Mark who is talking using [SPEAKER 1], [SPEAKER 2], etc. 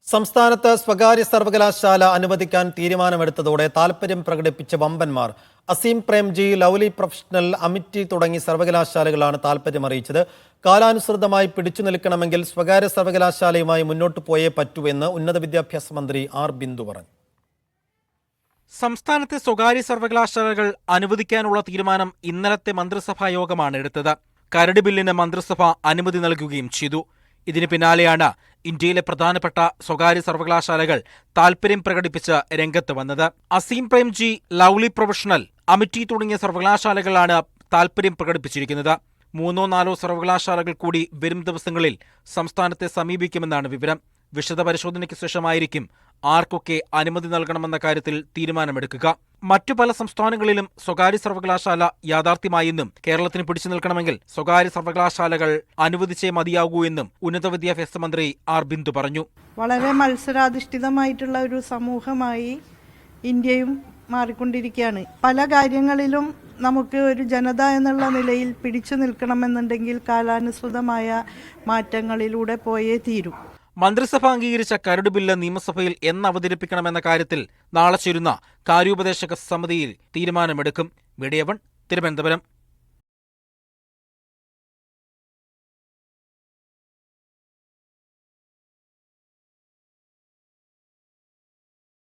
[SPEAKER 1] സംസ്ഥാനത്ത് സ്വകാര്യ സർവകലാശാല അനുവദിക്കാൻ തീരുമാനമെടുത്തതോടെ താൽപര്യം പ്രകടിപ്പിച്ച വമ്പന്മാർ അസീം പ്രേംജി, ലവ്ലി പ്രൊഫഷണൽ, അമിറ്റി തുടങ്ങി സർവകലാശാലകളാണ് താൽപര്യമറിയിച്ചത്. കാലാനുസൃതമായി പിടിച്ചു നിൽക്കണമെങ്കിൽ സ്വകാര്യ സർവകലാശാലയുമായി മുന്നോട്ട് പോയേ പറ്റൂ എന്ന് ഉന്നത വിദ്യാഭ്യാസ മന്ത്രി ആർ ബിന്ദു പറഞ്ഞു.
[SPEAKER 2] സംസ്ഥാനത്തെ സ്വകാര്യ സർവകലാശാലകൾ അനുവദിക്കാനുള്ള തീരുമാനം ഇന്നലത്തെ മന്ത്രിസഭാ യോഗമാണ് എടുത്തത്. കരട് ബില്ലിന് മന്ത്രിസഭ അനുമതി നൽകുകയും ചെയ്തു. ഇതിന് പിന്നാലെയാണ് ഇന്ത്യയിലെ പ്രധാനപ്പെട്ട സ്വകാര്യ സർവകലാശാലകൾ താൽപര്യം പ്രകടിപ്പിച്ച് രംഗത്ത് വന്നത്. അസീം പ്രേംജി, ലവ്ലി പ്രൊഫഷണൽ, അമിറ്റി തുടങ്ങിയ സർവകലാശാലകളാണ് താൽപര്യം പ്രകടിപ്പിച്ചിരിക്കുന്നത്. 3-4 സർവകലാശാലകൾ കൂടി വരും ദിവസങ്ങളിൽ സംസ്ഥാനത്തെ സമീപിക്കുമെന്നാണ് വിവരം. വിശദ പരിശോധനയ്ക്ക് ശേഷമായിരിക്കും ആർക്കൊക്കെ അനുമതി നൽകണമെന്ന കാര്യത്തിൽ തീരുമാനമെടുക്കുക. മറ്റു പല സംസ്ഥാനങ്ങളിലും സ്വകാര്യ സർവകലാശാല യാഥാർത്ഥ്യമായെന്നും കേരളത്തിന് പിടിച്ചു നിൽക്കണമെങ്കിൽ സ്വകാര്യ സർവകലാശാലകൾ അനുവദിച്ചേ മതിയാകൂ എന്നും ഉന്നത വിദ്യാഭ്യാസ മന്ത്രി ആർ ബിന്ദു പറഞ്ഞു.
[SPEAKER 3] വളരെ മത്സരാധിഷ്ഠിതമായിട്ടുള്ള ഒരു സമൂഹമായി ഇന്ത്യയും മാറിക്കൊണ്ടിരിക്കുകയാണ്. പല കാര്യങ്ങളിലും നമുക്ക് ഒരു ജനത എന്നുള്ള നിലയിൽ പിടിച്ചു നിൽക്കണമെന്നുണ്ടെങ്കിൽ കാലാനുസൃതമായ മാറ്റങ്ങളിലൂടെ പോയേ തീരൂ.
[SPEAKER 2] മന്ത്രിസഭ അംഗീകരിച്ച കരട് ബില്ല് നിയമസഭയിൽ എന്ന് അവതരിപ്പിക്കണമെന്ന കാര്യത്തിൽ നാളെ ചേരുന്ന കാര്യോപദേശക സമിതിയിൽ തീരുമാനമെടുക്കും. മീഡിയ 1, തിരുവനന്തപുരം.